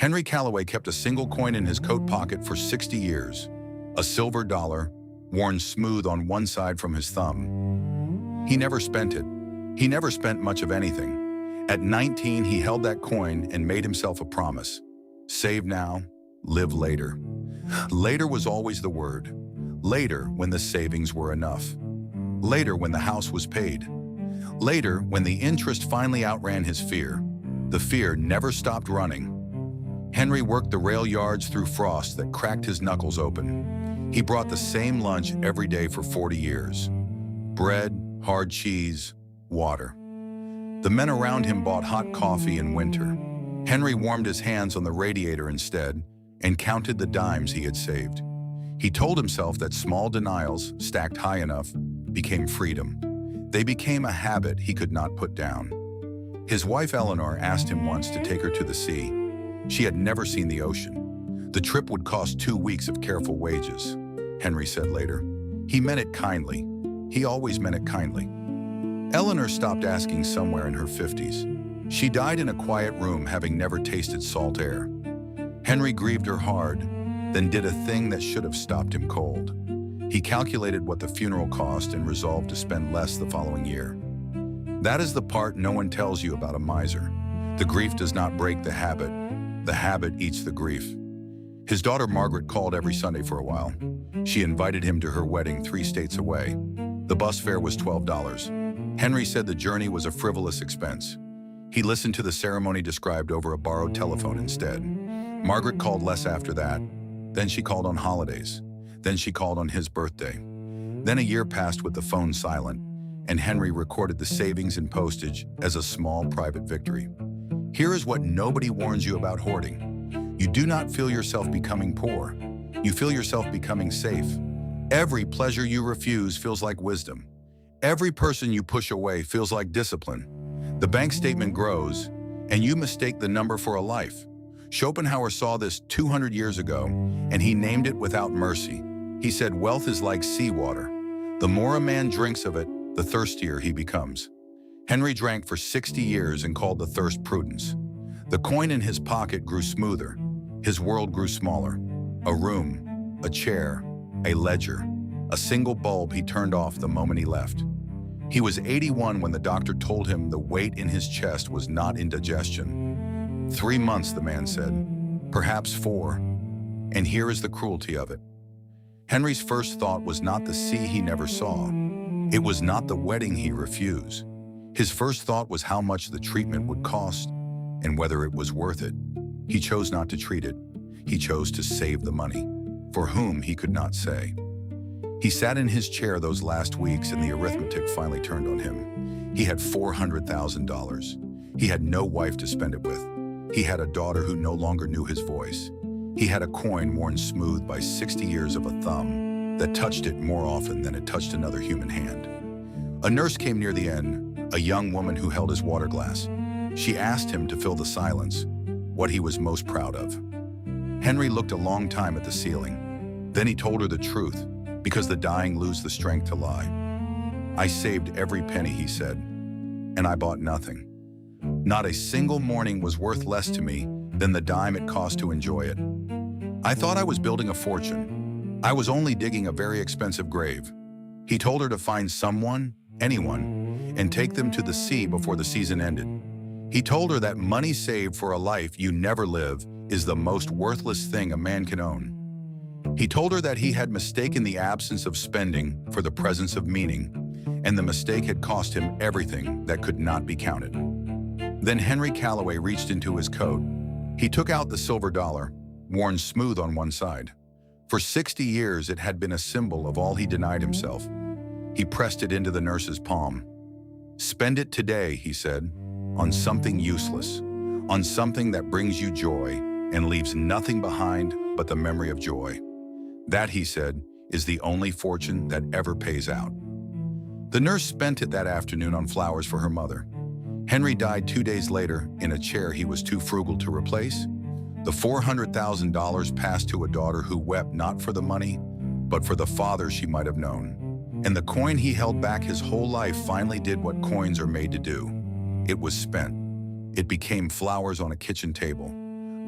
Henry Calloway kept a single coin in his coat pocket for 60 years, a silver dollar, worn smooth on one side from his thumb. He never spent it. He never spent much of anything. At 19, he held that coin and made himself a promise. Save now, live later. Later was always the word. Later when the savings were enough. Later when the house was paid. Later when the interest finally outran his fear. The fear never stopped running. Henry worked the rail yards through frost that cracked his knuckles open. He brought the same lunch every day for 40 years. Bread, hard cheese, water. The men around him bought hot coffee in winter. Henry warmed his hands on the radiator instead and counted the dimes he had saved. He told himself that small denials, stacked high enough, became freedom. They became a habit he could not put down. His wife Eleanor asked him once to take her to the sea. She had never seen the ocean. The trip would cost 2 weeks of careful wages, Henry said later. He meant it kindly. He always meant it kindly. Eleanor stopped asking somewhere in her 50s. She died in a quiet room, having never tasted salt air. Henry grieved her hard, then did a thing that should have stopped him cold. He calculated what the funeral cost and resolved to spend less the following year. That is the part no one tells you about a miser. The grief does not break the habit eats the grief. His daughter Margaret called every Sunday for a while. She invited him to her wedding 3 states away. The bus fare was $12. Henry said the journey was a frivolous expense. He listened to the ceremony described over a borrowed telephone instead. Margaret called less after that. Then she called on holidays. Then she called on his birthday. Then a year passed with the phone silent, and Henry recorded the savings and postage as a small private victory. Here is what nobody warns you about hoarding. You do not feel yourself becoming poor. You feel yourself becoming safe. Every pleasure you refuse feels like wisdom. Every person you push away feels like discipline. The bank statement grows, and you mistake the number for a life. Schopenhauer saw this 200 years ago, and he named it without mercy. He said, wealth is like seawater. The more a man drinks of it, the thirstier he becomes. Henry drank for 60 years and called the thirst prudence. The coin in his pocket grew smoother. His world grew smaller. A room, a chair, a ledger, a single bulb he turned off the moment he left. He was 81 when the doctor told him the weight in his chest was not indigestion. 3 months, the man said, perhaps 4. And here is the cruelty of it. Henry's first thought was not the sea he never saw. It was not the wedding he refused. His first thought was how much the treatment would cost and whether it was worth it. He chose not to treat it. He chose to save the money. For whom he could not say. He sat in his chair those last weeks and the arithmetic finally turned on him. He had $400,000. He had no wife to spend it with. He had a daughter who no longer knew his voice. He had a coin worn smooth by 60 years of a thumb that touched it more often than it touched another human hand. A nurse came near the end, a young woman who held his water glass. She asked him to fill the silence, what he was most proud of. Henry looked a long time at the ceiling. Then he told her the truth, because the dying lose the strength to lie. I saved every penny, he said, and I bought nothing. Not a single morning was worth less to me than the dime it cost to enjoy it. I thought I was building a fortune. I was only digging a very expensive grave. He told her to find someone, anyone, and take them to the sea before the season ended. He told her that money saved for a life you never live is the most worthless thing a man can own. He told her that he had mistaken the absence of spending for the presence of meaning, and the mistake had cost him everything that could not be counted. Then Henry Calloway reached into his coat. He took out the silver dollar, worn smooth on one side. For 60 years, it had been a symbol of all he denied himself. He pressed it into the nurse's palm. Spend it today, he said, on something useless, on something that brings you joy and leaves nothing behind but the memory of joy. That, he said, is the only fortune that ever pays out. The nurse spent it that afternoon on flowers for her mother. Henry died 2 days later in a chair he was too frugal to replace. The $400,000 passed to a daughter who wept not for the money, but for the father she might have known. And the coin he held back his whole life finally did what coins are made to do. It was spent. It became flowers on a kitchen table.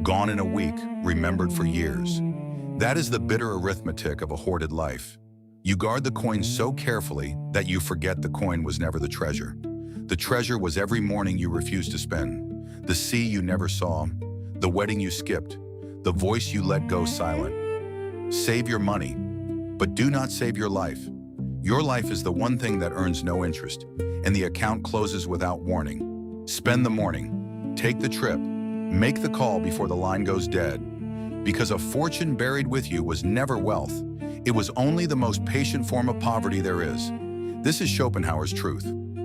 Gone in a week, remembered for years. That is the bitter arithmetic of a hoarded life. You guard the coin so carefully that you forget the coin was never the treasure. The treasure was every morning you refused to spend, the sea you never saw, the wedding you skipped, the voice you let go silent. Save your money, but do not save your life. Your life is the one thing that earns no interest, and the account closes without warning. Spend the morning, take the trip, make the call before the line goes dead. Because a fortune buried with you was never wealth. It was only the most patient form of poverty there is. This is Schopenhauer's truth.